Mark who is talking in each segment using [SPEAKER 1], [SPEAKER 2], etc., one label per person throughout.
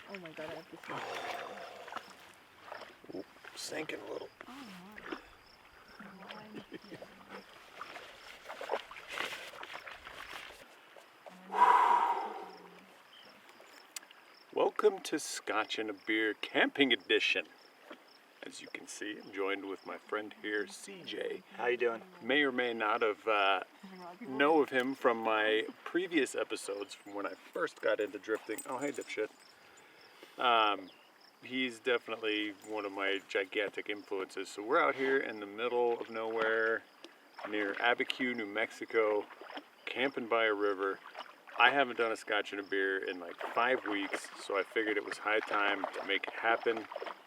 [SPEAKER 1] Oh my god, I have to see.
[SPEAKER 2] Ooh, sinking a little.
[SPEAKER 1] Oh
[SPEAKER 2] Welcome to Scotch and a Beer Camping Edition. As you can see, I'm joined with my friend here, CJ.
[SPEAKER 3] How you doing?
[SPEAKER 2] May or may not have know of him from my previous episodes from when I first got into drifting. Oh, hey, dipshit. He's definitely one of my gigantic influences. So we're out here in the middle of nowhere near Abiquiu, New Mexico, camping by a river. I haven't done a Scotch and a beer in like 5 weeks, so I figured it was high time to make it happen.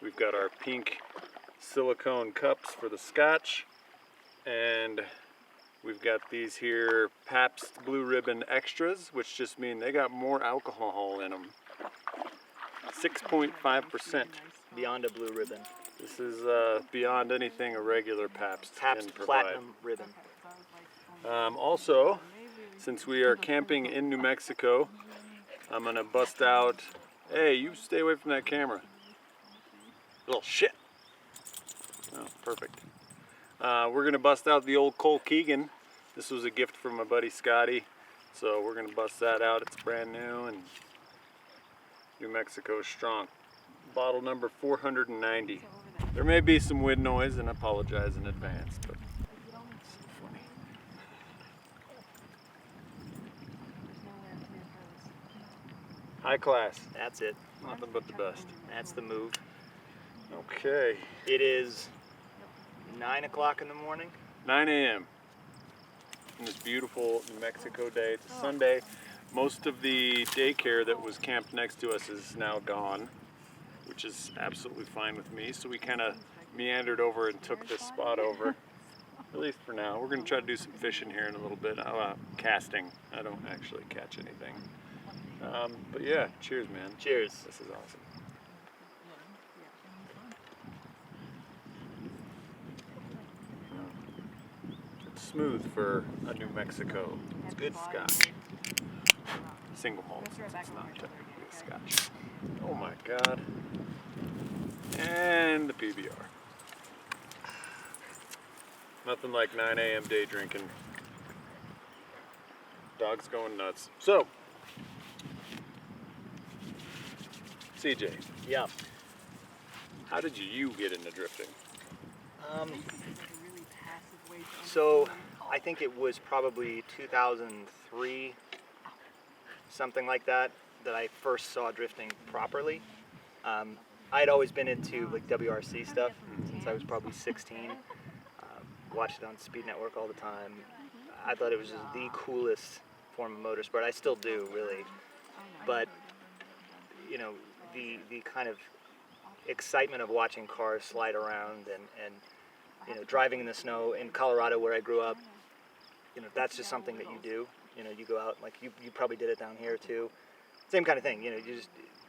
[SPEAKER 2] We've got our pink silicone cups for the Scotch, and we've got these here Pabst Blue Ribbon Extras, which just mean they got more alcohol in them. 6.5%.
[SPEAKER 3] Beyond a blue ribbon.
[SPEAKER 2] This is beyond anything a regular Pabst
[SPEAKER 3] Pabst
[SPEAKER 2] can provide.
[SPEAKER 3] Platinum ribbon.
[SPEAKER 2] Also, since we are camping in New Mexico, I'm gonna bust out. Hey, you stay away from that camera. Little shit. Oh, perfect. We're gonna bust out the old Cole Keegan. This was a gift from my buddy Scotty, so we're gonna bust that out. It's brand new and New Mexico strong. Bottle number 490. There may be some wind noise, and I apologize in advance, but it's so funny. High class.
[SPEAKER 3] That's it.
[SPEAKER 2] Nothing but the best.
[SPEAKER 3] That's the move.
[SPEAKER 2] Okay.
[SPEAKER 3] It is 9 o'clock in the morning.
[SPEAKER 2] 9 a.m. on this beautiful New Mexico day. It's a Sunday. Most of the daycare that was camped next to us is now gone, which is absolutely fine with me. So we kind of meandered over and took this spot over, at least for now. We're going to try to do some fishing here in a little bit. Casting. I don't actually catch anything. But yeah, cheers, man.
[SPEAKER 3] Cheers.
[SPEAKER 2] This is awesome. It's smooth for a New Mexico.
[SPEAKER 3] It's good.
[SPEAKER 2] Scotch. Single malt, since it's not technically a Scotch. Oh my god. And the PBR. Nothing like 9 a.m. day drinking. Dog's going nuts. So, CJ,
[SPEAKER 3] Yeah.
[SPEAKER 2] how did you get into drifting?
[SPEAKER 3] So I think it was probably 2003, something like that, that I first saw drifting properly. I had always been into like WRC stuff since I was probably 16. Watched it on Speed Network all the time. I thought it was just the coolest form of motorsport. I still do, really. But you know, the kind of excitement of watching cars slide around and you know, driving in the snow in Colorado where I grew up, you know, that's just something that you do. You know, you go out, like you probably did it down here too. Same kind of thing, you know,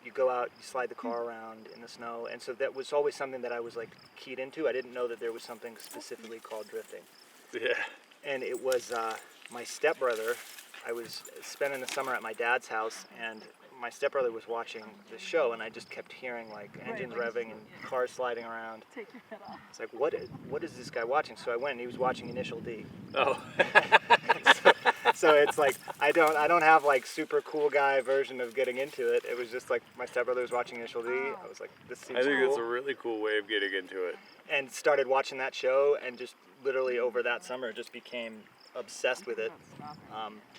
[SPEAKER 3] you go out, you slide the car around in the snow, and so that was always something that I was like keyed into. I didn't know that there was something specifically called drifting.
[SPEAKER 2] Yeah.
[SPEAKER 3] And it was my stepbrother. I was spending the summer at my dad's house, and my stepbrother was watching the show, and I just kept hearing like engines revving and cars sliding around. It's like, what is this guy watching? So I went, and he was watching Initial D.
[SPEAKER 2] Oh.
[SPEAKER 3] So it's like I don't have like super cool guy version of getting into it. It was just like my stepbrother was watching Initial D. I was like, this seems
[SPEAKER 2] I think
[SPEAKER 3] cool.
[SPEAKER 2] it's a really cool way of getting into it.
[SPEAKER 3] And started watching that show, and just literally over that summer just became obsessed with it.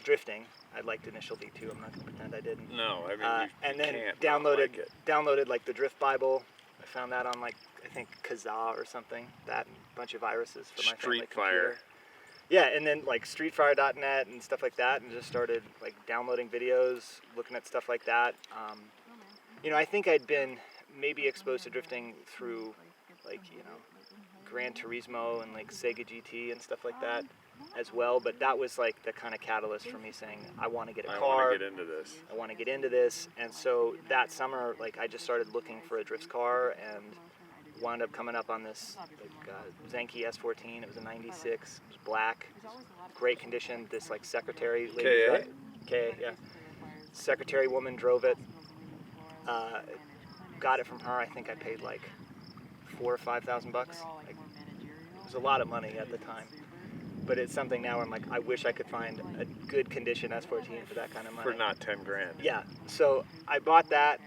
[SPEAKER 3] Drifting. I liked Initial D too. I'm not gonna pretend I didn't.
[SPEAKER 2] No, I mean,
[SPEAKER 3] and
[SPEAKER 2] you
[SPEAKER 3] then
[SPEAKER 2] can't
[SPEAKER 3] downloaded like the Drift Bible. I found that on like I think Kazaa or something. That and a bunch of viruses for my family
[SPEAKER 2] Street Fire.
[SPEAKER 3] computer. Yeah, and then like streetfire.net and stuff like that, and just started like downloading videos, looking at stuff like that. You know, I think I'd been maybe exposed to drifting through like, you know, Gran Turismo and like Sega GT and stuff like that as well, but that was like the kind of catalyst for me saying, I want to get a car.
[SPEAKER 2] I want to get into this.
[SPEAKER 3] I want to get into this. And so that summer, like I just started looking for a drift car and wound up coming up on this like, Zenki S14. It was a 96. It was black. Great condition. This like secretary lady.
[SPEAKER 2] KA?
[SPEAKER 3] KA, yeah. Secretary woman drove it. got it from her. I think I paid like $4,000 or $5,000. Like, it was a lot of money at the time. But it's something now where I'm like, I wish I could find a good condition S14 for that kind of money.
[SPEAKER 2] For not 10 grand.
[SPEAKER 3] Yeah. So I bought that,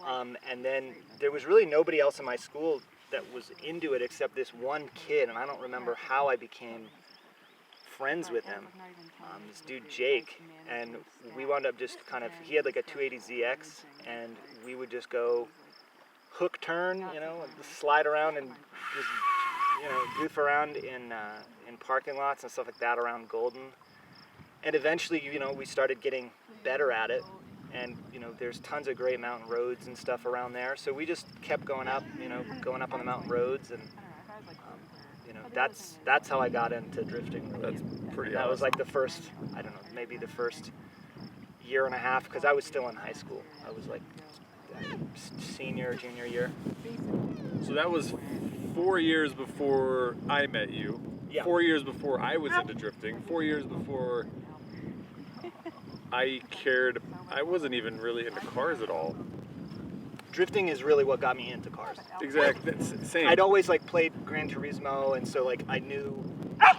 [SPEAKER 3] and then there was really nobody else in my school that was into it except this one kid, and I don't remember how I became friends with him. This dude Jake, and we wound up just kind of, he had like a 280ZX, and we would just go hook turn, you know, and slide around and just, you know, goof around in parking lots and stuff like that around Golden. And eventually, you know, we started getting better at it, and you know, there's tons of great mountain roads and stuff around there. So we just kept going up, you know, going up on the mountain roads, and you know, that's how I got into drifting. Really.
[SPEAKER 2] That's pretty
[SPEAKER 3] That
[SPEAKER 2] awesome.
[SPEAKER 3] was like the first, I don't know, maybe the first year and a half, because I was still in high school. I was like senior, junior year.
[SPEAKER 2] So that was 4 years before I met you.
[SPEAKER 3] Yeah.
[SPEAKER 2] 4 years before I was into drifting. 4 years before I wasn't even really into cars at all.
[SPEAKER 3] Drifting is really what got me into cars.
[SPEAKER 2] Exactly. Same.
[SPEAKER 3] I'd always like played Gran Turismo, and so like I knew,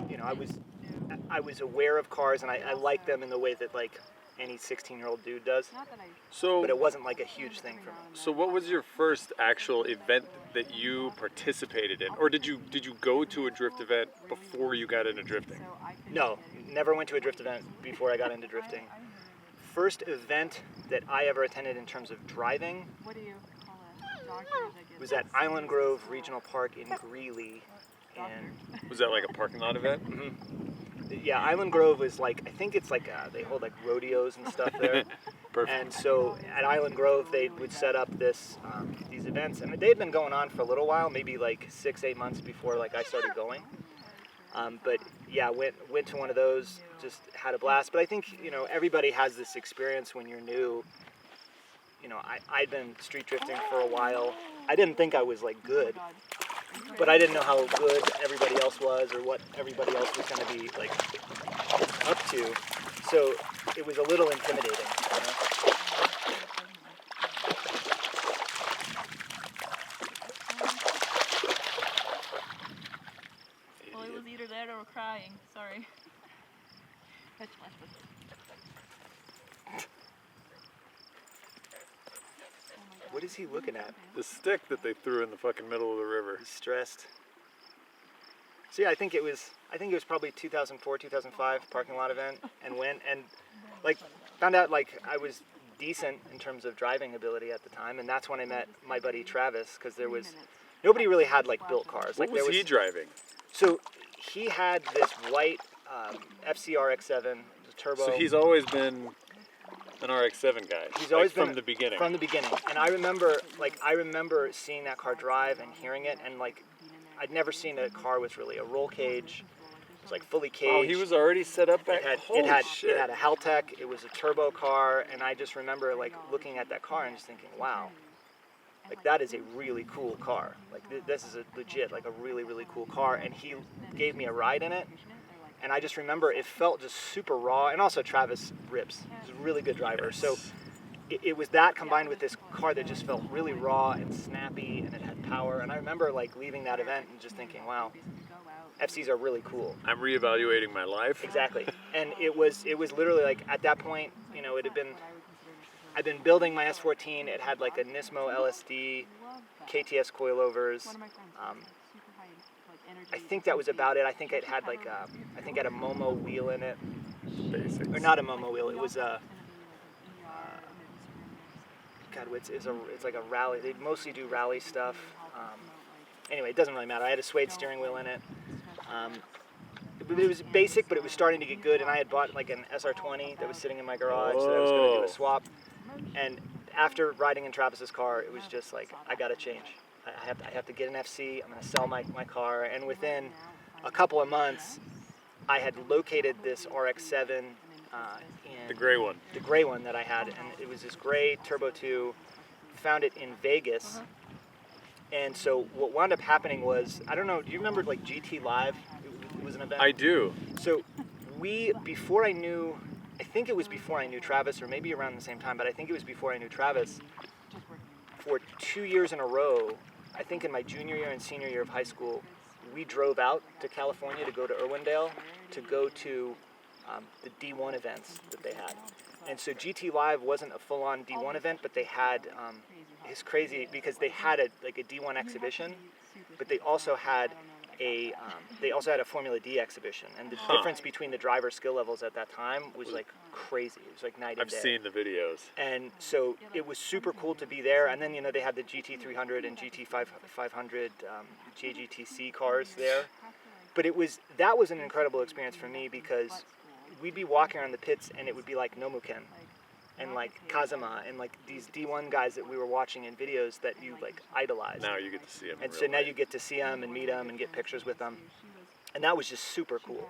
[SPEAKER 3] you know, I was aware of cars, and I liked them in the way that like any 16-year-old dude does.
[SPEAKER 2] So,
[SPEAKER 3] But it wasn't like a huge thing for me.
[SPEAKER 2] so what was your first actual event that you participated in, or did you go to a drift event before you got into drifting?
[SPEAKER 3] No, never went to a drift event before I got into drifting. First event that I ever attended in terms of driving was at Island Grove Regional Park in Greeley. And
[SPEAKER 2] Was that like a parking lot event?
[SPEAKER 3] yeah, Island Grove is like, I think it's like, they hold like rodeos and stuff there.
[SPEAKER 2] Perfect.
[SPEAKER 3] And so at Island Grove, they would set up these events, and they had been going on for a little while, maybe like 6-8 months before like I started going. But yeah, went to one of those, just had a blast. But I think, you know, everybody has this experience when you're new. You know, I'd been street drifting for a while. I didn't think I was like good, but I didn't know how good everybody else was or what everybody else was going to be like up to. So it was a little intimidating, you know?
[SPEAKER 1] Well, it was either that or crying. Sorry.
[SPEAKER 3] What is he looking at?
[SPEAKER 2] The stick that they threw in the fucking middle of the river.
[SPEAKER 3] He's stressed. So yeah, I think it was probably 2004, 2005 parking lot event, and went and like found out like I was decent in terms of driving ability at the time, and that's when I met my buddy Travis, because nobody really had like built cars.
[SPEAKER 2] What
[SPEAKER 3] Like
[SPEAKER 2] was he driving?
[SPEAKER 3] So he had this white FCR X7 turbo.
[SPEAKER 2] So he's always been an RX-7 guy.
[SPEAKER 3] He's always been
[SPEAKER 2] from the beginning.
[SPEAKER 3] From the beginning, and I remember seeing that car drive and hearing it, and like I'd never seen a car with really a roll cage. It was like fully caged.
[SPEAKER 2] Oh, he was already set up back.
[SPEAKER 3] It had a Haltech. It was a turbo car, and I just remember like looking at that car and just thinking, wow, like that is a really cool car. Like this is a legit, like a really, really cool car. And he gave me a ride in it, and I just remember it felt just super raw. And also Travis rips. He's a really good driver.
[SPEAKER 2] Yes.
[SPEAKER 3] So it was that combined with this car that just felt really raw and snappy, and it had power. And I remember like leaving that event and just thinking, wow, FCs are really cool.
[SPEAKER 2] I'm reevaluating my life.
[SPEAKER 3] Exactly. And it was literally like at that point, you know, I'd been building my S14. It had like a Nismo LSD, KTS coilovers. I think that was about it. I think it had like a Momo wheel in it.
[SPEAKER 2] Basics.
[SPEAKER 3] Or not a Momo wheel. It was a it's like a rally. They mostly do rally stuff. Anyway, it doesn't really matter. I had a suede steering wheel in it. It was basic, but it was starting to get good, and I had bought like an SR20 that was sitting in my garage that I was going to do a swap. And after riding in Travis's car, it was just like, I got to change. I have to get an FC. I'm going to sell my car. And within a couple of months, I had located this RX-7 in
[SPEAKER 2] The gray one.
[SPEAKER 3] the gray one that I had, and it was this gray Turbo 2. Found it in Vegas. And so what wound up happening was, I don't know, do you remember like GT Live? It was an event.
[SPEAKER 2] I do.
[SPEAKER 3] So I think it was before I knew Travis, or maybe around the same time, but I think it was before I knew Travis. for 2 years in a row, I think in my junior year and senior year of high school, we drove out to California to go to Irwindale to go to the D1 events that they had. And so GT Live wasn't a full-on D1 event, but they had, it's crazy because they had a D1 exhibition, but they also had a Formula D exhibition, and the difference between the driver skill levels at that time was like crazy. It was like night and day.
[SPEAKER 2] I've seen the videos.
[SPEAKER 3] And so it was super cool to be there. And then they had the GT300 and GT500 JGTC cars there. But that was an incredible experience for me because we'd be walking around the pits and it would be like Nomuken and like Kazama and like these D1 guys that we were watching in videos that you like idolize.
[SPEAKER 2] Now you get to see them.
[SPEAKER 3] And so now you get to see them and meet them and get pictures with them. And that was just super cool.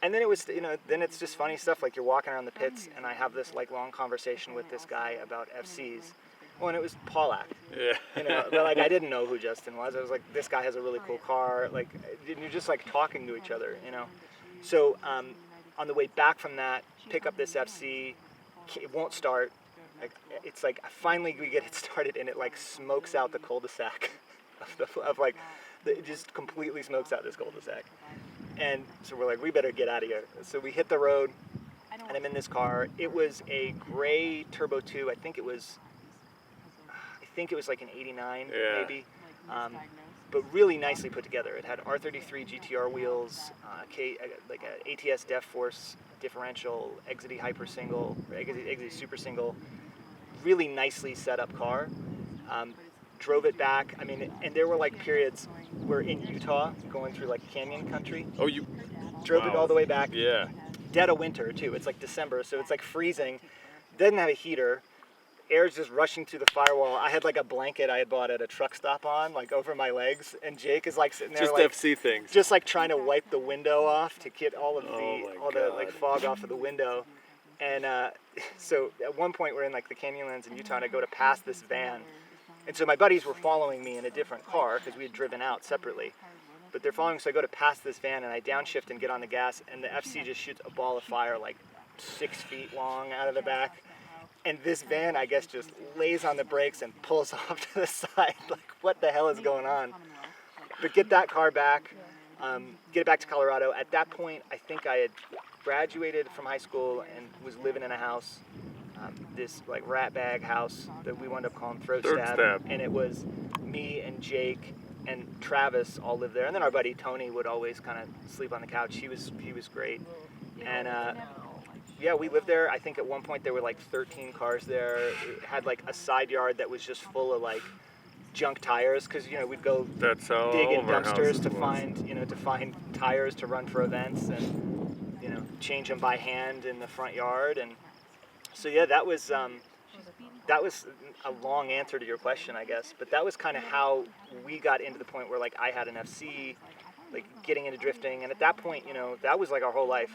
[SPEAKER 3] And then it was, then it's just funny stuff like you're walking around the pits and I have this like long conversation with this guy about FCs. Well, and it was Paulak.
[SPEAKER 2] Yeah.
[SPEAKER 3] But like I didn't know who Justin was. I was like, this guy has a really cool car. Like, and you're just like talking to each other, So on the way back from that, pick up this FC. It won't start. Like, it's like finally we get it started and it like smokes out the cul-de-sac it just completely smokes out this cul-de-sac. And so we're like, we better get out of here. So we hit the road and I'm in this car. It was a gray Turbo 2. I think it was like an 89 maybe. But really nicely put together. It had R33 GTR wheels, like a ATS Def Force differential, Exity Hyper Single, Exity Super Single. Really nicely set up car. Drove it back. I mean, and there were like periods where in Utah, going through like canyon country.
[SPEAKER 2] Oh, you
[SPEAKER 3] drove it all the way back.
[SPEAKER 2] Yeah.
[SPEAKER 3] Dead of winter too. It's like December, so it's like freezing. Doesn't have a heater. Air's just rushing through the firewall. I had like a blanket I had bought at a truck stop on, like over my legs, and Jake is like sitting there,
[SPEAKER 2] just
[SPEAKER 3] like
[SPEAKER 2] FC things,
[SPEAKER 3] just like trying to wipe the window off to get all the like fog off of the window. And so at one point we're in like the Canyonlands in Utah, and I go to pass this van, and so my buddies were following me in a different car because we had driven out separately, but they're following. So I go to pass this van, and I downshift and get on the gas, and the FC just shoots a ball of fire like 6 feet long out of the back. And this van, I guess, just lays on the brakes and pulls off to the side. Like, what the hell is going on? But get that car back, get it back to Colorado. At that point, I think I had graduated from high school and was living in a house, this like rat bag house that we wound up calling Throat Stab. And it was me and Jake and Travis all lived there. And then our buddy Tony would always kind of sleep on the couch. He was great. And yeah, we lived there. I think at one point there were like 13 cars there. It had like a side yard that was just full of like junk tires because we'd go dig in dumpsters to find tires to run for events and change them by hand in the front yard. And so yeah, that was a long answer to your question, I guess. But that was kind of how we got into the point where like I had an FC, like getting into drifting, and at that point that was like our whole life.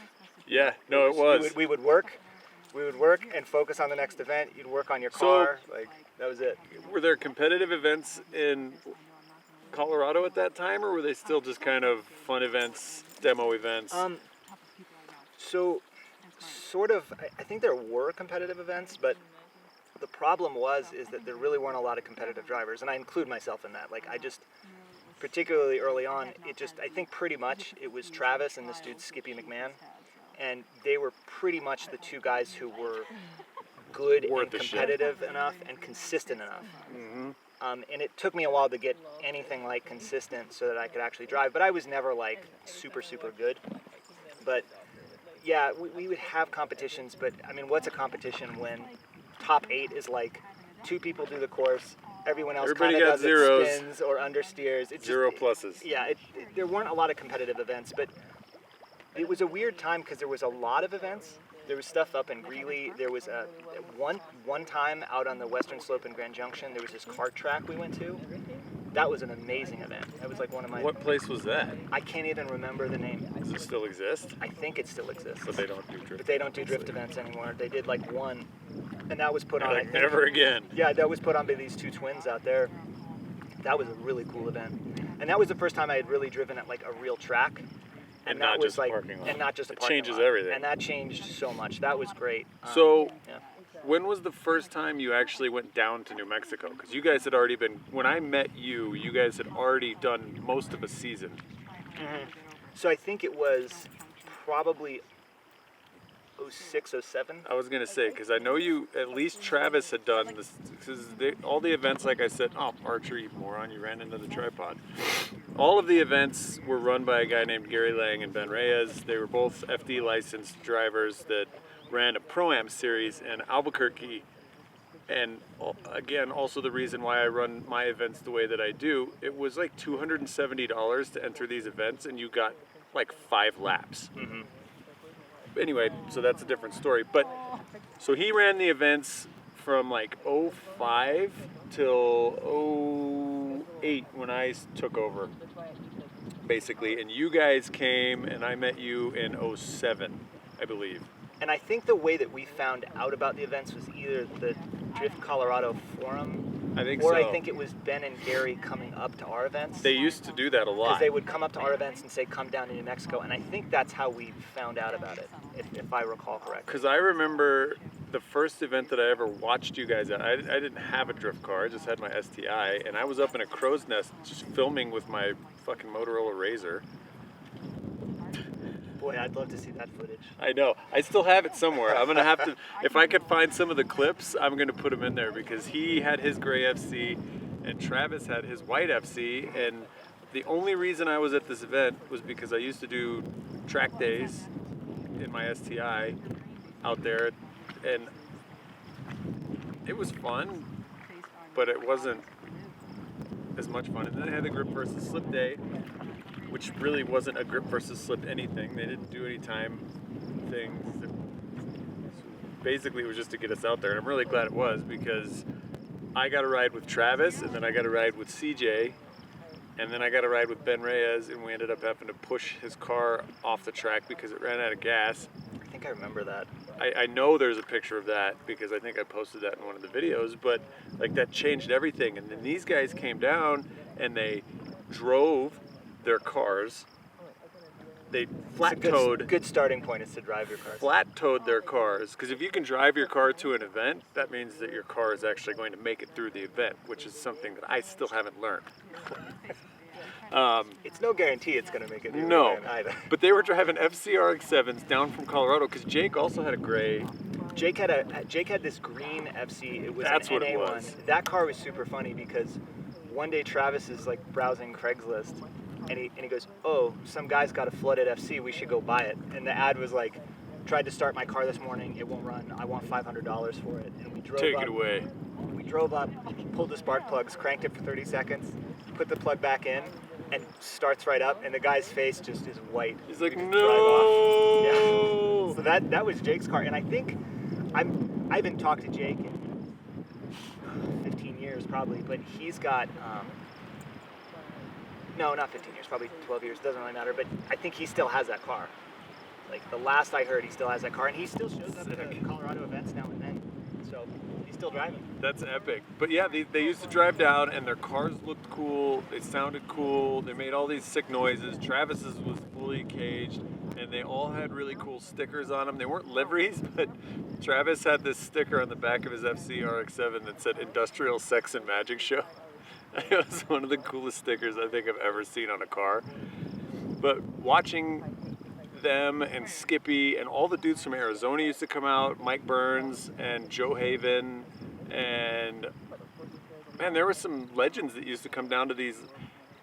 [SPEAKER 2] Yeah, no, it was.
[SPEAKER 3] We would work and focus on the next event. You'd work on your car, like that was it.
[SPEAKER 2] Were there competitive events in Colorado at that time, or were they still just kind of fun events, demo events?
[SPEAKER 3] So, sort of. I think there were competitive events, but the problem is that there really weren't a lot of competitive drivers, and I include myself in that. Like particularly early on, I think pretty much it was Travis and this dude Skippy McMahon. And they were pretty much the two guys who were good and competitive enough and consistent enough.
[SPEAKER 2] Mm-hmm.
[SPEAKER 3] And it took me a while to get anything like consistent so that I could actually drive. But I was never like super, super good. But yeah, we would have competitions. But I mean, what's a competition when top 8 is like 2 people do the course, everyone else kind of does
[SPEAKER 2] zeros.
[SPEAKER 3] It spins or understeers. It's
[SPEAKER 2] Zero pluses.
[SPEAKER 3] Yeah, there weren't a lot of competitive events, but it was a weird time because there was a lot of events. There was stuff up in Greeley. There was one time out on the western slope in Grand Junction, there was this kart track we went to. That was an amazing event. That was like one of my...
[SPEAKER 2] What place was that?
[SPEAKER 3] I can't even remember the name.
[SPEAKER 2] Does it still exist?
[SPEAKER 3] I think it still exists.
[SPEAKER 2] But they don't do drift.
[SPEAKER 3] But they don't do drift events anymore. They did like one, and that was put on...
[SPEAKER 2] Like never again.
[SPEAKER 3] Yeah, that was put on by these 2 twins out there. That was a really cool event. And that was the first time I had really driven at like a real track.
[SPEAKER 2] And
[SPEAKER 3] that
[SPEAKER 2] not
[SPEAKER 3] was
[SPEAKER 2] just a
[SPEAKER 3] like,
[SPEAKER 2] parking lot.
[SPEAKER 3] And not just a
[SPEAKER 2] it
[SPEAKER 3] parking
[SPEAKER 2] changes
[SPEAKER 3] lot.
[SPEAKER 2] everything.
[SPEAKER 3] And that changed so much. That was great.
[SPEAKER 2] So,
[SPEAKER 3] yeah.
[SPEAKER 2] when was the first time you actually went down to New Mexico? Because you guys had already been, when I met you, you guys had already done most of a season.
[SPEAKER 3] Mm-hmm. So I think it was probably 06, 07.
[SPEAKER 2] I was going to say, because I know you, at least Travis had done this, because all the events, like I said, archery, moron, you ran into the tripod. All of the events were run by a guy named Gary Lang and Ben Reyes. They were both FD licensed drivers that ran a Pro-Am series in Albuquerque. And again, also the reason why I run my events the way that I do, it was like $270 to enter these events, and you got like 5 laps.
[SPEAKER 3] Mm-hmm.
[SPEAKER 2] Anyway, so that's a different story. But so he ran the events from like 05 till 08 when I took over, basically. And you guys came, and I met you in 07, I believe.
[SPEAKER 3] And I think the way that we found out about the events was either the Drift Colorado forum,
[SPEAKER 2] I think
[SPEAKER 3] or
[SPEAKER 2] so.
[SPEAKER 3] I think it was Ben and Gary coming up to our events.
[SPEAKER 2] They used to do that a lot.
[SPEAKER 3] Because they would come up to our events and say, come down to New Mexico. And I think that's how we found out about it, if I recall correctly.
[SPEAKER 2] Because I remember the first event that I ever watched you guys at, I didn't have a drift car, I just had my STI, and I was up in a crow's nest just filming with my fucking Motorola Razr.
[SPEAKER 3] Boy, I'd love to see that footage.
[SPEAKER 2] I know. I still have it somewhere. I'm going to have to, if I could find some of the clips, I'm going to put them in there, because he had his gray FC and Travis had his white FC, and the only reason I was at this event was because I used to do track days in my STI out there, and it was fun, but it wasn't as much fun. And then I had the grip versus slip day, which really wasn't a grip versus slip anything. They didn't do any time things. Basically, it was just to get us out there, and I'm really glad it was, because I got a ride with Travis, and then I got a ride with CJ, and then I got a ride with Ben Reyes, and we ended up having to push his car off the track because it ran out of gas.
[SPEAKER 3] I think I remember that.
[SPEAKER 2] I know there's a picture of that because I think I posted that in one of the videos, but like that changed everything. And then these guys came down and they drove their cars. They flat-towed.
[SPEAKER 3] Good starting point is to drive your cars.
[SPEAKER 2] Flat-towed their cars, because if you can drive your car to an event, that means that your car is actually going to make it through the event, which is something that I still haven't learned.
[SPEAKER 3] It's no guarantee it's going to make it through
[SPEAKER 2] No,
[SPEAKER 3] the event either.
[SPEAKER 2] but they were driving FCRX7s down from Colorado, because Jake also had a gray.
[SPEAKER 3] Jake had this green FC. It was
[SPEAKER 2] That's
[SPEAKER 3] an
[SPEAKER 2] what it
[SPEAKER 3] NA1.
[SPEAKER 2] was.
[SPEAKER 3] That car was super funny because one day Travis is like browsing Craigslist, and he goes, "Oh, some guy's got a flooded FC. We should go buy it." And the ad was like, "Tried to start my car this morning. It won't run. I want $500 for it." And we drove
[SPEAKER 2] Take
[SPEAKER 3] up.
[SPEAKER 2] it away.
[SPEAKER 3] We drove up, pulled the spark plugs, cranked it for 30 seconds, put the plug back in, and starts right up. And the guy's face just is white.
[SPEAKER 2] He's like,
[SPEAKER 3] Drive
[SPEAKER 2] no.
[SPEAKER 3] off. Yeah. So that was Jake's car, and I think I haven't talked to Jake in 15 years probably, but he's got no, not 15 years, probably 12 years. Doesn't really matter, but I think he still has that car. Like the last I heard, he still has that car, and he still shows up at Colorado events now and then. So he's still driving.
[SPEAKER 2] That's epic. But yeah, they used to drive down, and their cars looked cool. They sounded cool. They made all these sick noises. Travis's was fully caged, and they all had really cool stickers on them. They weren't liveries, but Travis had this sticker on the back of his FC RX-7 that said Industrial Sex and Magic Show. It was one of the coolest stickers I think I've ever seen on a car. But watching them and Skippy and all the dudes from Arizona used to come out, Mike Burns and Joe Haven, and man, there were some legends that used to come down to these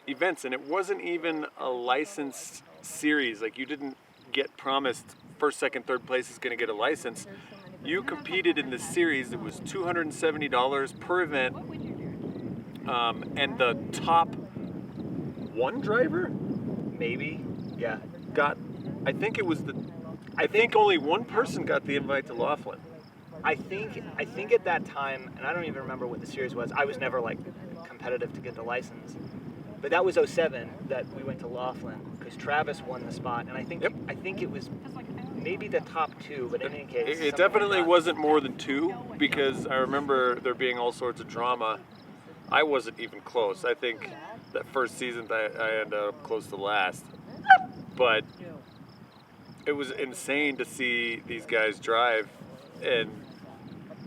[SPEAKER 2] events, and it wasn't even a licensed series. Like, you didn't get promised first, second, third place is going to get a license. You competed in this series that was $270 per event, and the top one driver,
[SPEAKER 3] Maybe, yeah.
[SPEAKER 2] got, I think only one person got the invite to Laughlin.
[SPEAKER 3] I think at that time, and I don't even remember what the series was. I was never like competitive to get the license, but that was 07 that we went to Laughlin because Travis won the spot, and I think it was maybe the top 2, but in any case,
[SPEAKER 2] It definitely wasn't more than 2, because I remember there being all sorts of drama. I wasn't even close. I think that first season I ended up close to last, but it was insane to see these guys drive, and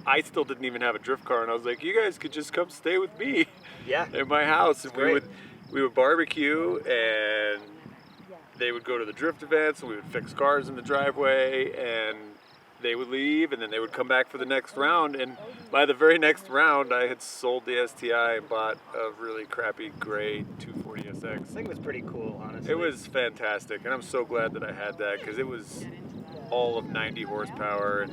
[SPEAKER 2] I still didn't even have a drift car, and I was like, you guys could just come stay with me
[SPEAKER 3] Yeah.
[SPEAKER 2] at my house, and
[SPEAKER 3] Great.
[SPEAKER 2] we would barbecue, and they would go to the drift events, and we would fix cars in the driveway, and they would leave, and then they would come back for the next round. And by the very next round, I had sold the STI and bought a really crappy gray 240SX.
[SPEAKER 3] This thing was pretty cool, honestly.
[SPEAKER 2] It was fantastic, and I'm so glad that I had that, because it was all of 90 horsepower, and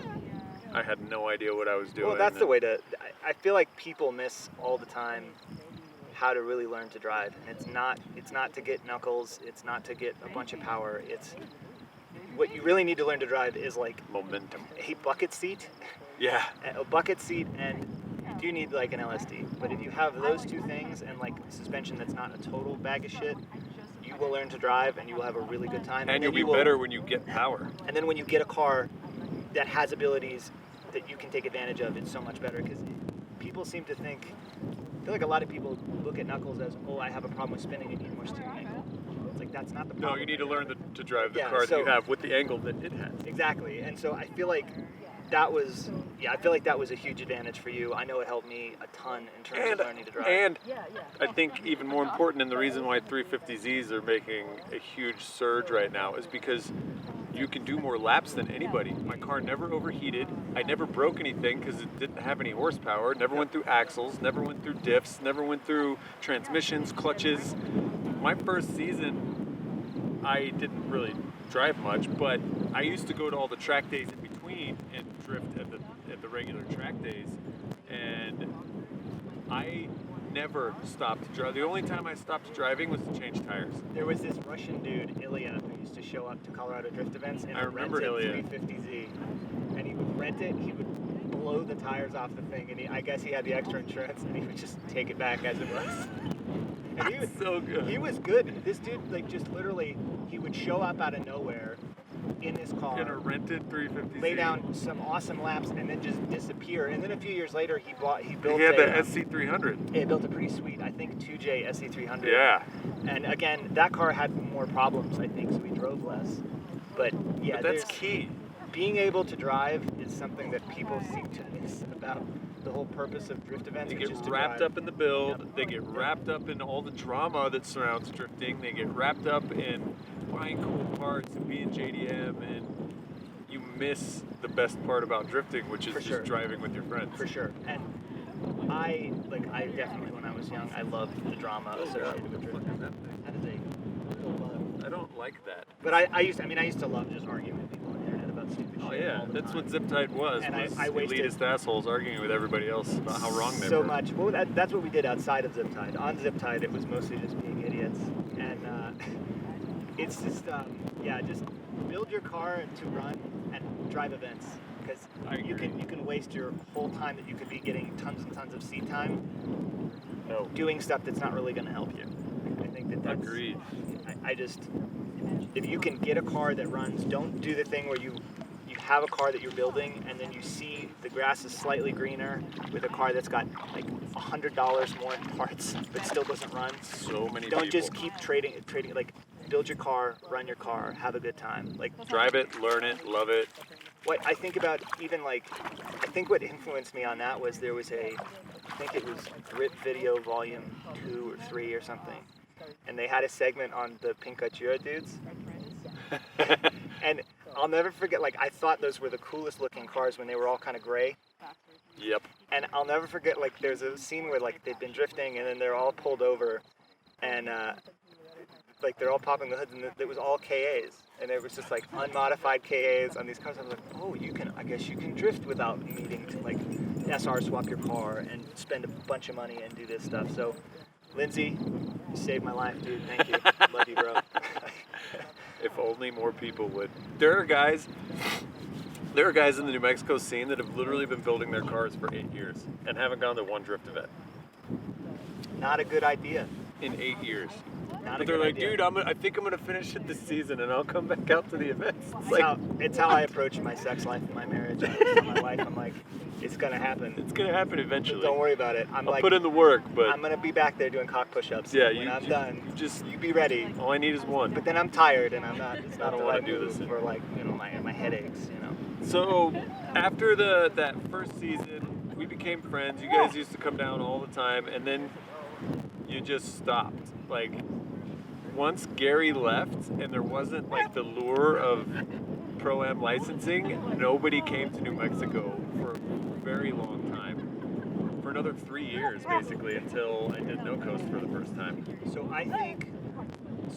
[SPEAKER 2] I had no idea what I was doing.
[SPEAKER 3] Well, that's the way to. I feel like people miss all the time how to really learn to drive, and it's not to get knuckles. It's not to get a bunch of power. It's what you really need to learn to drive is like
[SPEAKER 2] Momentum.
[SPEAKER 3] a bucket seat,
[SPEAKER 2] Yeah.
[SPEAKER 3] a bucket seat, and you do need like an LSD. But if you have those two things and like suspension that's not a total bag of shit, you will learn to drive and you will have a really good time.
[SPEAKER 2] And
[SPEAKER 3] then
[SPEAKER 2] you'll be better when you get power.
[SPEAKER 3] And then when you get a car that has abilities that you can take advantage of, it's so much better, because people seem to think, I feel like a lot of people look at knuckles as, oh, I have a problem with spinning, I need more steering angle. It's like, that's not the problem.
[SPEAKER 2] No, you need to learn to drive the
[SPEAKER 3] Yeah,
[SPEAKER 2] car
[SPEAKER 3] so-
[SPEAKER 2] that you have with the angle that it has.
[SPEAKER 3] Exactly, and so I feel like that was, I feel like that was a huge advantage for you. I know it helped me a ton in terms of learning to drive.
[SPEAKER 2] And I think even more important, and the reason why 350Zs are making a huge surge right now, is because you can do more laps than anybody. My car never overheated. I never broke anything because it didn't have any horsepower. Never went through axles, never went through diffs, never went through transmissions, clutches. My first season, I didn't really drive much, but I used to go to all the track days in between and drift at the regular track days, and I never stopped driving. The only time I stopped driving was to change tires.
[SPEAKER 3] There was this Russian dude, Ilya, who used to show up to Colorado drift events in
[SPEAKER 2] I
[SPEAKER 3] a
[SPEAKER 2] remember
[SPEAKER 3] rented
[SPEAKER 2] Ilya.
[SPEAKER 3] 350Z, and he would rent it, he would blow the tires off the thing, and I guess he had the extra insurance, and he would just take it back as it was. And he was
[SPEAKER 2] So good.
[SPEAKER 3] He was good. This dude, like, just literally, he would show up out of nowhere in his car,
[SPEAKER 2] In a rented 350Z.
[SPEAKER 3] lay down some awesome laps, and then just disappear. And then a few years later, he
[SPEAKER 2] He
[SPEAKER 3] built
[SPEAKER 2] had
[SPEAKER 3] a,
[SPEAKER 2] the SC300.
[SPEAKER 3] he built a pretty sweet, I think, 2J SC300.
[SPEAKER 2] Yeah.
[SPEAKER 3] And again, that car had more problems, I think, so he drove less. But yeah,
[SPEAKER 2] But that's
[SPEAKER 3] there's-
[SPEAKER 2] key.
[SPEAKER 3] being able to drive is something that people seem to miss about the whole purpose of drift events.
[SPEAKER 2] They
[SPEAKER 3] which
[SPEAKER 2] get
[SPEAKER 3] is to
[SPEAKER 2] wrapped
[SPEAKER 3] drive.
[SPEAKER 2] up in the build.
[SPEAKER 3] Yep.
[SPEAKER 2] They get wrapped up in all the drama that surrounds drifting. They get wrapped up in buying cool parts and being JDM, and you miss the best part about drifting, which is
[SPEAKER 3] For
[SPEAKER 2] just
[SPEAKER 3] sure.
[SPEAKER 2] driving with your friends.
[SPEAKER 3] For sure. And I definitely, when I was young, I loved the drama associated with drifting. That is a little bug.
[SPEAKER 2] I don't like that.
[SPEAKER 3] But I used to love just arguing with people on the internet about stupid shit.
[SPEAKER 2] Oh yeah,
[SPEAKER 3] all the
[SPEAKER 2] that's
[SPEAKER 3] time.
[SPEAKER 2] what Zip Tide was.
[SPEAKER 3] And
[SPEAKER 2] was
[SPEAKER 3] I wasted
[SPEAKER 2] elitist assholes arguing with everybody else about how wrong they
[SPEAKER 3] so
[SPEAKER 2] were.
[SPEAKER 3] much. Well, that's what we did outside of Zip Tide. On Zip Tide, it was mostly just being idiots, and it's just just build your car to run and drive events, because
[SPEAKER 2] I
[SPEAKER 3] you
[SPEAKER 2] agree.
[SPEAKER 3] can waste your whole time that you could be getting tons and tons of seat time
[SPEAKER 2] No.
[SPEAKER 3] doing stuff that's not really going to help you. I think that's
[SPEAKER 2] Agreed.
[SPEAKER 3] I just, if you can get a car that runs, don't do the thing where you have a car that you're building and then you see the grass is slightly greener with a car that's got like $100 more in parts but still doesn't run.
[SPEAKER 2] So many
[SPEAKER 3] Don't
[SPEAKER 2] people.
[SPEAKER 3] just keep trading, like build your car, run your car, have a good time. Like
[SPEAKER 2] Drive it, learn it, love it.
[SPEAKER 3] what I think about even like, I think what influenced me on that was there was I think it was Grip Video Volume 2 or 3 or something. And they had a segment on the Pinkachura dudes. And I'll never forget, like, I thought those were the coolest looking cars when they were all kind of gray.
[SPEAKER 2] Yep.
[SPEAKER 3] And I'll never forget, like, there's a scene where, like, they've been drifting and then they're all pulled over and, like, they're all popping the hoods and it was all KAs. And there was just, like, unmodified KAs on these cars. I was like, oh, I guess you can drift without needing to, like, SR swap your car and spend a bunch of money and do this stuff. So, Lindsay, you saved my life, dude. Thank you. Love you, bro.
[SPEAKER 2] If only more people would. There are guys in the New Mexico scene that have literally been building their cars for 8 years and haven't gone to one drift event.
[SPEAKER 3] Not a good idea.
[SPEAKER 2] in 8 years.
[SPEAKER 3] Not a
[SPEAKER 2] But they're
[SPEAKER 3] good
[SPEAKER 2] like,
[SPEAKER 3] idea.
[SPEAKER 2] dude, I think I'm gonna finish it this season, and I'll come back out to the events.
[SPEAKER 3] It's how I approach my sex life and my marriage. I always tell my wife, I'm like, it's gonna happen.
[SPEAKER 2] It's gonna happen eventually.
[SPEAKER 3] Don't worry about it.
[SPEAKER 2] I'll put in the work, but
[SPEAKER 3] I'm gonna be back there doing cock push-ups.
[SPEAKER 2] yeah,
[SPEAKER 3] when I'm done, you be ready.
[SPEAKER 2] all I need is one.
[SPEAKER 3] But then I'm tired, and I'm not. It's not
[SPEAKER 2] don't
[SPEAKER 3] the
[SPEAKER 2] wanna
[SPEAKER 3] right
[SPEAKER 2] do
[SPEAKER 3] move
[SPEAKER 2] this
[SPEAKER 3] for like my headaches.
[SPEAKER 2] So after that first season, we became friends. You guys used to come down all the time, and then you just stopped. Like once Gary left, and there wasn't like the lure of Pro-Am licensing, nobody came to New Mexico for a very long time. For another 3 years, basically, until I did No Coast for the first time.
[SPEAKER 3] So I think.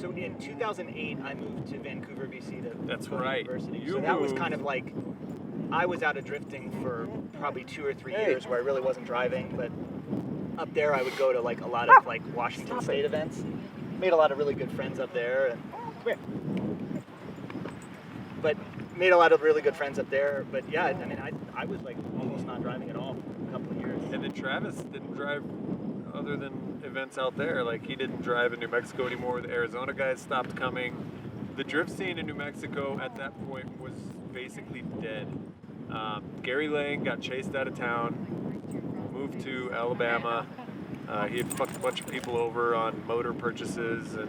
[SPEAKER 3] So in 2008, I moved to Vancouver, BC to
[SPEAKER 2] That's
[SPEAKER 3] go to
[SPEAKER 2] right.
[SPEAKER 3] university.
[SPEAKER 2] You
[SPEAKER 3] So that was
[SPEAKER 2] moved.
[SPEAKER 3] kind of like, I was out of drifting for probably 2 or 3 years where I really wasn't driving, but up there I would go to like a lot of like Washington State events. Made a lot of really good friends up there. And, come here. But made a lot of really good friends up there. But yeah, I mean, I was like almost not driving at all for a couple of years.
[SPEAKER 2] And then Travis didn't drive other than events out there. Like he didn't drive in New Mexico anymore. The Arizona guys stopped coming. The drift scene in New Mexico at that point was basically dead. Gary Lang got chased out of town, moved to Alabama. He had fucked a bunch of people over on motor purchases, and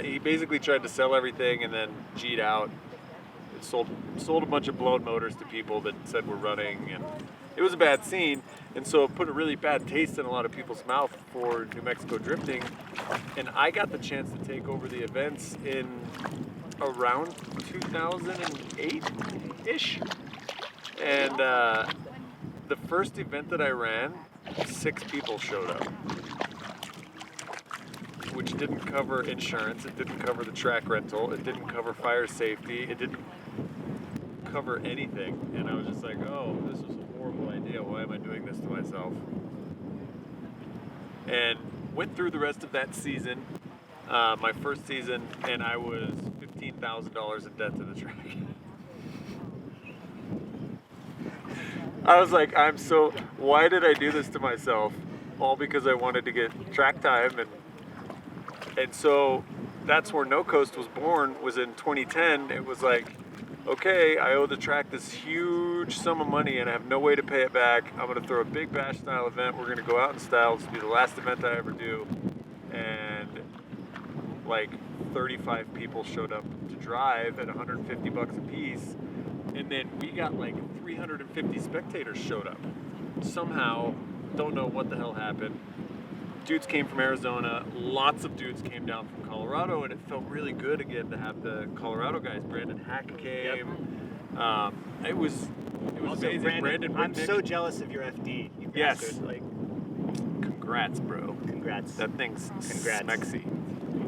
[SPEAKER 2] he basically tried to sell everything and then G'd out. Sold a bunch of blown motors to people that said we're running, and it was a bad scene, and so it put a really bad taste in a lot of people's mouth for New Mexico drifting. And I got the chance to take over the events in around 2008-ish, and the first event that I ran, 6 people showed up, which didn't cover insurance, it didn't cover the track rental, it didn't cover fire safety, it didn't cover anything. And I was just like, oh, this was a horrible idea. Why am I doing this to myself? And went through the rest of that season, my first season, and I was $15,000 in debt to the track. I was like, why did I do this to myself? All because I wanted to get track time, and so that's where No Coast was born, was in 2010. It was like, okay, I owe the track this huge sum of money and I have no way to pay it back. I'm gonna throw a big bash style event. We're gonna go out in style. This will be the last event I ever do. And like 35 people showed up to drive at $150 a piece. And then we got like 350 spectators showed up. Somehow, don't know what the hell happened. Dudes came from Arizona, lots of dudes came down from Colorado, and it felt really good again to have the Colorado guys. Brandon Hack came. Yep. It was
[SPEAKER 3] Also,
[SPEAKER 2] amazing. Brandon
[SPEAKER 3] I'm
[SPEAKER 2] Whitnick.
[SPEAKER 3] so jealous of your FD. You
[SPEAKER 2] Yes.
[SPEAKER 3] bastard. Like,
[SPEAKER 2] Congrats, bro.
[SPEAKER 3] congrats.
[SPEAKER 2] That thing's
[SPEAKER 3] Congrats.
[SPEAKER 2] smexy.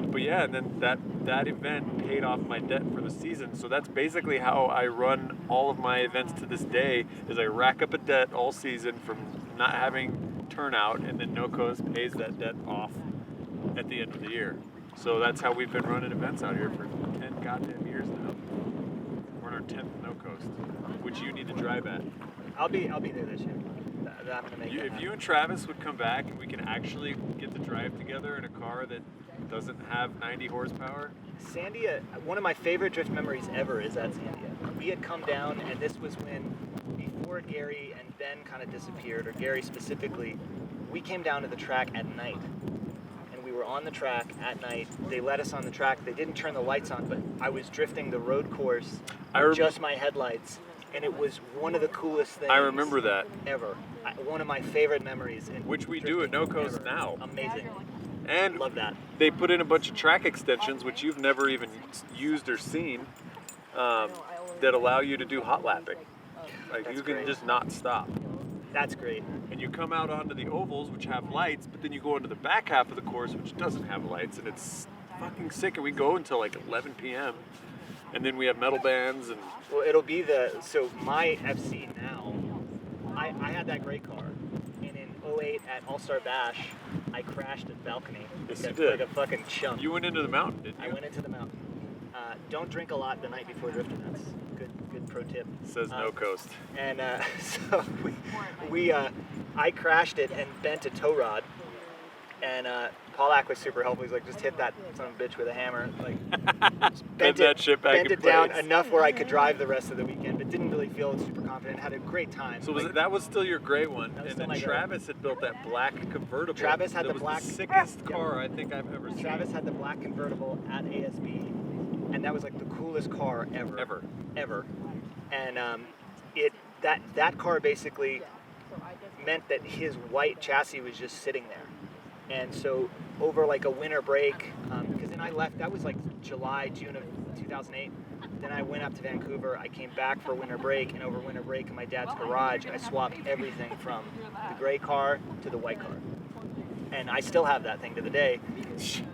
[SPEAKER 2] But yeah, and then that event paid off my debt for the season. So that's basically how I run all of my events to this day, is I rack up a debt all season from not having turnout, and then No Coast pays that debt off at the end of the year. So that's how we've been running events out here for 10 goddamn years now. We're on our 10th No Coast, which you need to drive at.
[SPEAKER 3] I'll be there this year. I'm gonna make it
[SPEAKER 2] If
[SPEAKER 3] happen.
[SPEAKER 2] you and Travis would come back and we can actually get to drive together in a car that doesn't have 90 horsepower.
[SPEAKER 3] Sandia, one of my favorite drift memories ever is at Sandia. We had come down, and this was when, before Gary and Ben kind of disappeared, or Gary specifically, we came down to the track at night. And we were on the track at night. They let us on the track. They didn't turn the lights on, but I was drifting the road course with just my headlights. And it was one of the coolest things
[SPEAKER 2] I remember that.
[SPEAKER 3] ever. One of my favorite memories.
[SPEAKER 2] Which we do at No Coast
[SPEAKER 3] ever.
[SPEAKER 2] now.
[SPEAKER 3] Amazing.
[SPEAKER 2] And
[SPEAKER 3] Love that.
[SPEAKER 2] they put in a bunch of track extensions, which you've never even used or seen, that allow you to do hot lapping. Like
[SPEAKER 3] That's
[SPEAKER 2] you can
[SPEAKER 3] great.
[SPEAKER 2] just not stop.
[SPEAKER 3] That's great.
[SPEAKER 2] And you come out onto the ovals, which have lights, but then you go into the back half of the course, which doesn't have lights, and it's fucking sick. And we go until like 11 p.m. And then we have metal bands and
[SPEAKER 3] Well, it'll be so my FC now, I had that great car, and in 08 at All-Star Bash, I crashed at Balcony.
[SPEAKER 2] Yes, you
[SPEAKER 3] like
[SPEAKER 2] did.
[SPEAKER 3] a fucking chump.
[SPEAKER 2] you went into the mountain, didn't you?
[SPEAKER 3] I went into the mountain. Don't drink a lot the night before drift events. Good pro tip.
[SPEAKER 2] Says No Coast.
[SPEAKER 3] And so I crashed it and bent a tow rod, and And Paulak was super helpful. He's like, just hit that son of a bitch with a hammer. Like,
[SPEAKER 2] Bent it
[SPEAKER 3] down
[SPEAKER 2] place.
[SPEAKER 3] enough where I could drive the rest of the weekend, but didn't really feel super confident. Had a great time.
[SPEAKER 2] So
[SPEAKER 3] like,
[SPEAKER 2] that was still your gray one,
[SPEAKER 3] That was
[SPEAKER 2] and
[SPEAKER 3] still
[SPEAKER 2] then
[SPEAKER 3] my gray.
[SPEAKER 2] Travis had built that black convertible.
[SPEAKER 3] Travis had
[SPEAKER 2] that
[SPEAKER 3] the
[SPEAKER 2] was
[SPEAKER 3] black-
[SPEAKER 2] the sickest
[SPEAKER 3] Yep.
[SPEAKER 2] car I think I've ever seen.
[SPEAKER 3] Travis had the black convertible at ASB, and that was like the coolest car ever. And that car basically meant that his white chassis was just sitting there. And so over like a winter break, because then I left, that was like June of 2008. Then I went up to Vancouver. I came back for winter break, and over winter break in my dad's garage, I swapped everything from the gray car to the white car. And I still have that thing to the day.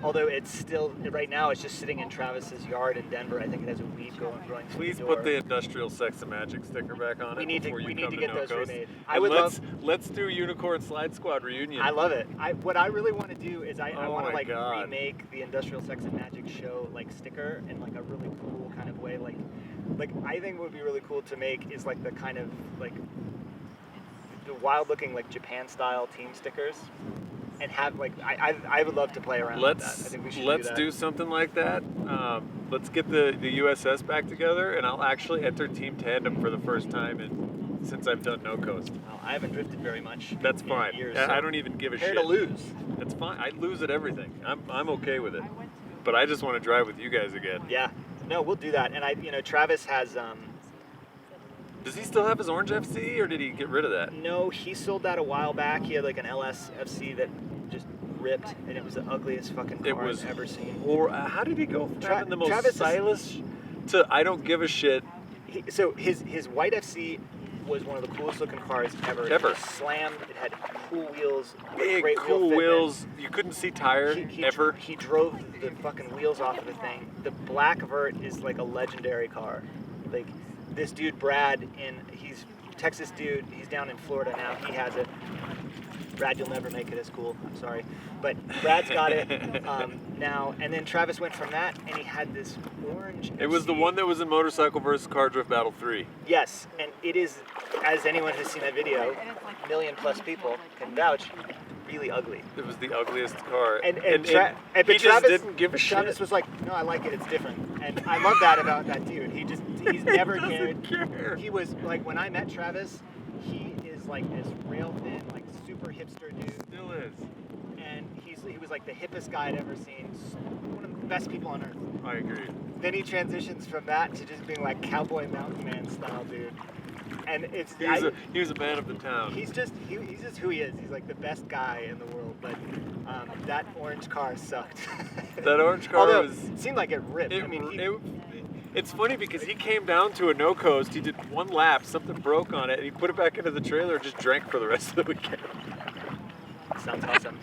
[SPEAKER 3] Although it's still, right now, it's just sitting in Travis's yard in Denver. I think it has a weed growing through
[SPEAKER 2] Please
[SPEAKER 3] the door.
[SPEAKER 2] put the Industrial Sex and Magic sticker back on it.
[SPEAKER 3] We need to
[SPEAKER 2] before you come
[SPEAKER 3] get
[SPEAKER 2] No
[SPEAKER 3] those
[SPEAKER 2] Coast.
[SPEAKER 3] remade.
[SPEAKER 2] And let's do Unicorn Slide Squad reunion.
[SPEAKER 3] I love it. What I really want to do is I
[SPEAKER 2] Oh
[SPEAKER 3] want to
[SPEAKER 2] my
[SPEAKER 3] like
[SPEAKER 2] God.
[SPEAKER 3] remake the Industrial Sex and Magic show like sticker in like a really cool kind of way. Like I think what would be really cool to make is like the kind of like the wild looking like Japan style team stickers, and have like I would love to play around with that. I think we should
[SPEAKER 2] let's
[SPEAKER 3] do
[SPEAKER 2] do something like that. Let's get the USS back together, and I'll actually enter Team Tandem for the first time since I've done No Coast.
[SPEAKER 3] Well, I haven't drifted very much.
[SPEAKER 2] That's
[SPEAKER 3] in
[SPEAKER 2] fine.
[SPEAKER 3] Years,
[SPEAKER 2] I
[SPEAKER 3] so
[SPEAKER 2] don't even give a
[SPEAKER 3] prepare
[SPEAKER 2] shit.
[SPEAKER 3] to lose.
[SPEAKER 2] That's fine. I lose at everything. I'm okay with it. But I just want to drive with you guys again.
[SPEAKER 3] Yeah. No, we'll do that. And Travis has.
[SPEAKER 2] Does he still have his orange FC, or did he get rid of that?
[SPEAKER 3] No, he sold that a while back. He had like an LS FC that just ripped, and it was the ugliest fucking car I've ever seen.
[SPEAKER 2] Or how did he go from having the most
[SPEAKER 3] Travis is-
[SPEAKER 2] stylish to I don't give a shit?
[SPEAKER 3] So his white FC was one of the coolest looking cars ever.
[SPEAKER 2] Ever.
[SPEAKER 3] It was slammed. It had cool wheels.
[SPEAKER 2] Big,
[SPEAKER 3] great
[SPEAKER 2] cool
[SPEAKER 3] wheel fitment.
[SPEAKER 2] wheels. You couldn't see tire ever.
[SPEAKER 3] He drove the fucking wheels off of the thing. The black vert is like a legendary car. Like this dude Brad, he's Texas dude. He's down in Florida now. He has it. Brad, you'll never make it as cool. I'm sorry, but Brad's got it now. And then Travis went from that, and he had this orange.
[SPEAKER 2] It was the
[SPEAKER 3] FC.
[SPEAKER 2] one that was in Motorcycle vs. Car Drift Battle 3.
[SPEAKER 3] Yes, and it is, as anyone who's seen that video, million plus people can vouch, really ugly.
[SPEAKER 2] It was the ugliest car.
[SPEAKER 3] But
[SPEAKER 2] he
[SPEAKER 3] Travis
[SPEAKER 2] just didn't give a shit.
[SPEAKER 3] Travis was like, no, I like it. It's different, and I love that about that dude. He's never
[SPEAKER 2] doesn't
[SPEAKER 3] cared.
[SPEAKER 2] care.
[SPEAKER 3] He was like, when I met Travis, he is like this rail thin, like super hipster dude.
[SPEAKER 2] Still is.
[SPEAKER 3] And he was like the hippest guy I'd ever seen. One of the best people on earth.
[SPEAKER 2] I agree.
[SPEAKER 3] Then he transitions from that to just being like cowboy mountain man style dude. And it's
[SPEAKER 2] He was a man of the town.
[SPEAKER 3] he's just who he is. He's like the best guy in the world. But that orange car sucked.
[SPEAKER 2] That orange car
[SPEAKER 3] Although
[SPEAKER 2] was.
[SPEAKER 3] it seemed like it ripped.
[SPEAKER 2] It's funny because he came down to a no coast. He did one lap, something broke on it, and he put it back into the trailer and just drank for the rest of the weekend.
[SPEAKER 3] Sounds awesome.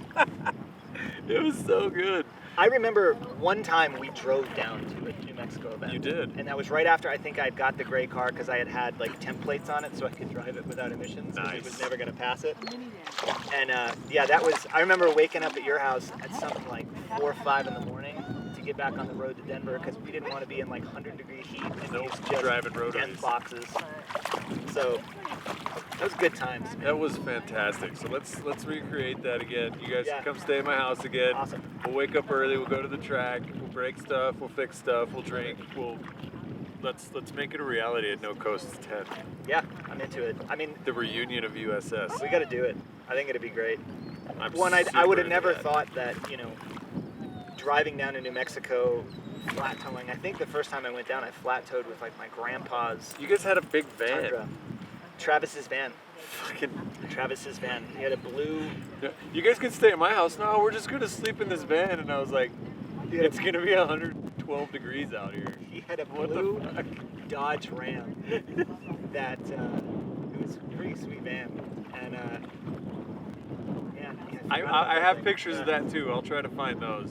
[SPEAKER 2] It was so good.
[SPEAKER 3] I remember one time we drove down to a New Mexico event.
[SPEAKER 2] You did.
[SPEAKER 3] And that was right after I think I'd got the gray car because I had like templates on it so I could drive it without emissions. 'Cause
[SPEAKER 2] Nice.
[SPEAKER 3] It was never going to pass it. And yeah, that was, I remember waking up at your house at something like 4 or 5 in the morning to get back on the road to Denver because we didn't want to be in like 100-degree heat and
[SPEAKER 2] Nope,
[SPEAKER 3] use just
[SPEAKER 2] driving rotaries.
[SPEAKER 3] dense boxes. So that was good times.
[SPEAKER 2] That was fantastic. So let's recreate that again. You guys
[SPEAKER 3] Yeah.
[SPEAKER 2] can come stay at my house again.
[SPEAKER 3] Awesome.
[SPEAKER 2] We'll wake up early. We'll go to the track. We'll break stuff. We'll fix stuff. We'll drink. Let's make it a reality at No Coast 10.
[SPEAKER 3] Yeah, I'm into it. I mean,
[SPEAKER 2] The reunion of USS.
[SPEAKER 3] we got to do it. I think it'd be great.
[SPEAKER 2] I'm
[SPEAKER 3] One, I
[SPEAKER 2] super
[SPEAKER 3] would have
[SPEAKER 2] into
[SPEAKER 3] never
[SPEAKER 2] that.
[SPEAKER 3] thought that, driving down to New Mexico, flat towing. I think the first time I went down, I flat towed with like my grandpa's
[SPEAKER 2] You guys had a big van.
[SPEAKER 3] Tundra. Travis's van.
[SPEAKER 2] Fucking.
[SPEAKER 3] Travis's van. He had a blue.
[SPEAKER 2] You guys can stay at my house. No, we're just gonna sleep in this van. And I was like,
[SPEAKER 3] He had
[SPEAKER 2] it's
[SPEAKER 3] a,
[SPEAKER 2] gonna be 112 degrees out here.
[SPEAKER 3] he had a
[SPEAKER 2] What the
[SPEAKER 3] blue
[SPEAKER 2] fuck?
[SPEAKER 3] Dodge Ram. That it was a pretty sweet van. And yeah.
[SPEAKER 2] I have pictures of that too. I'll try to find those.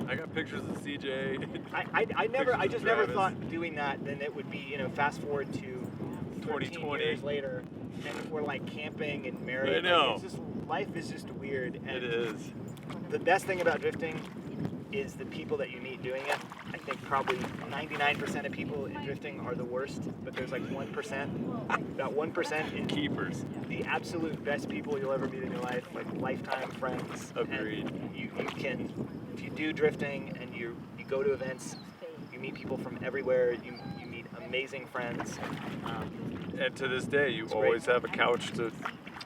[SPEAKER 2] I got pictures of CJ.
[SPEAKER 3] I just never
[SPEAKER 2] Travis.
[SPEAKER 3] thought doing that. Then it would be fast forward to 13
[SPEAKER 2] 2020.
[SPEAKER 3] years later, and we're like camping and married.
[SPEAKER 2] I know.
[SPEAKER 3] Like, life is just weird. And
[SPEAKER 2] It is.
[SPEAKER 3] the best thing about drifting is the people that you meet doing it. I think probably 99% of people in drifting are the worst, but there's like 1%. That 1% is
[SPEAKER 2] Keepers.
[SPEAKER 3] the absolute best people you'll ever meet in your life, like lifetime friends.
[SPEAKER 2] Agreed.
[SPEAKER 3] And you can, if you do drifting and you go to events, you meet people from everywhere. You meet amazing friends.
[SPEAKER 2] And to this day, you
[SPEAKER 3] It's
[SPEAKER 2] always
[SPEAKER 3] great.
[SPEAKER 2] have a couch to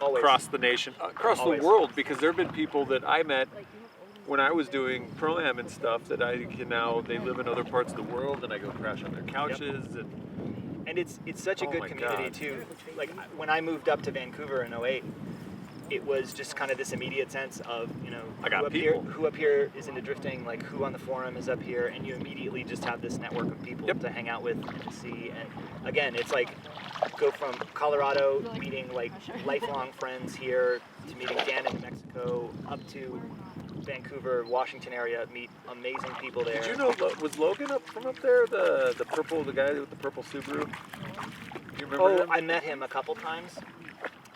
[SPEAKER 3] Always.
[SPEAKER 2] cross the nation, across
[SPEAKER 3] Always.
[SPEAKER 2] the world, because there have been people that I met when I was doing Pro-Am and stuff that I can now, they live in other parts of the world and I go crash on their couches.
[SPEAKER 3] And it's such a
[SPEAKER 2] Oh
[SPEAKER 3] good
[SPEAKER 2] my
[SPEAKER 3] community
[SPEAKER 2] God.
[SPEAKER 3] too. Like when I moved up to Vancouver in 08, it was just kind of this immediate sense of, you know,
[SPEAKER 2] I got
[SPEAKER 3] who
[SPEAKER 2] people.
[SPEAKER 3] up here is into drifting, like who on the forum is up here, and you immediately just have this network of people
[SPEAKER 2] Yep.
[SPEAKER 3] to hang out with and to see. And again, it's like go from Colorado, meeting like lifelong friends here, to meeting Dan in New Mexico, up to Vancouver, Washington area, meet amazing people there.
[SPEAKER 2] Did you know, was Logan up from up there, the guy with the purple Subaru? Do you remember
[SPEAKER 3] Oh,
[SPEAKER 2] him?
[SPEAKER 3] I met him a couple times.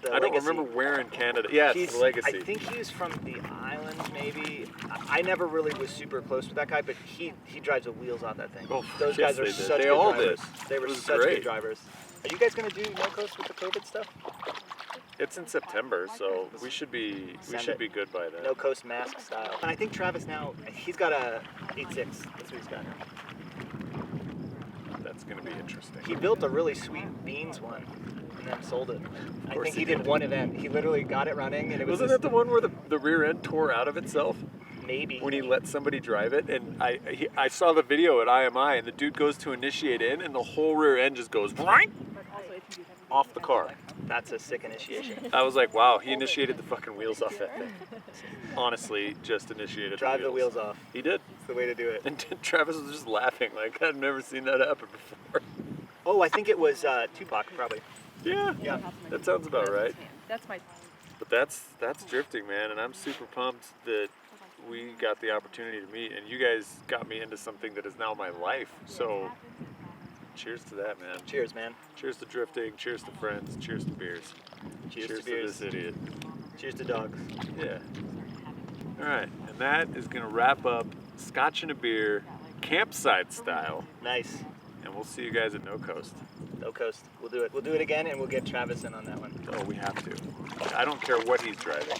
[SPEAKER 3] The
[SPEAKER 2] I don't
[SPEAKER 3] Legacy.
[SPEAKER 2] remember where in Canada. Yeah, it's the Legacy.
[SPEAKER 3] I think he's from the islands, maybe. I never really was super close with that guy, but he drives the wheels off that thing.
[SPEAKER 2] Oh,
[SPEAKER 3] Those
[SPEAKER 2] yes,
[SPEAKER 3] guys are
[SPEAKER 2] they did.
[SPEAKER 3] such
[SPEAKER 2] They
[SPEAKER 3] good
[SPEAKER 2] all
[SPEAKER 3] drivers.
[SPEAKER 2] did.
[SPEAKER 3] They were
[SPEAKER 2] It was
[SPEAKER 3] such
[SPEAKER 2] great.
[SPEAKER 3] good drivers. Are you guys gonna do no coast with the COVID stuff?
[SPEAKER 2] It's in September, so we should be
[SPEAKER 3] Send it.
[SPEAKER 2] good by then.
[SPEAKER 3] No coast mask style. And I think Travis now, he's got a 8.6. That's what he's got.
[SPEAKER 2] That's gonna be interesting.
[SPEAKER 3] He built a really sweet beans one and then sold it. I
[SPEAKER 2] course
[SPEAKER 3] think
[SPEAKER 2] he
[SPEAKER 3] he did
[SPEAKER 2] did.
[SPEAKER 3] one event. He literally got it running, and it was
[SPEAKER 2] Wasn't that the one where the rear end tore out of itself
[SPEAKER 3] maybe
[SPEAKER 2] when he let somebody drive it? And I saw the video at IMI, and the dude goes to initiate in, and the whole rear end just goes right off the car.
[SPEAKER 3] That's a sick initiation.
[SPEAKER 2] I was like, wow, he initiated the fucking wheels off that thing. Honestly, just initiated
[SPEAKER 3] Drive the wheels off.
[SPEAKER 2] He did.
[SPEAKER 3] It's the way to do it.
[SPEAKER 2] And Travis was just laughing like I've never seen that happen before.
[SPEAKER 3] Oh, I think it was Tupac, probably.
[SPEAKER 2] Yeah,
[SPEAKER 3] Yeah.
[SPEAKER 2] that sounds about right.
[SPEAKER 1] That's my.
[SPEAKER 2] But that's drifting, man, and I'm super pumped that we got the opportunity to meet, and you guys got me into something that is now my life. So, cheers to that, man.
[SPEAKER 3] Cheers, man.
[SPEAKER 2] Cheers to drifting. Cheers to friends. Cheers to beers.
[SPEAKER 3] Cheers to
[SPEAKER 2] to
[SPEAKER 3] beers.
[SPEAKER 2] this idiot.
[SPEAKER 3] Cheers to dogs.
[SPEAKER 2] Yeah. All right, and that is gonna wrap up Scotch and a Beer, campsite style,
[SPEAKER 3] Nice.
[SPEAKER 2] and we'll see you guys at No Coast.
[SPEAKER 3] No coast. We'll do it. We'll do it again, and we'll get Travis in on that one.
[SPEAKER 2] Oh, we have to. I don't care what he's driving.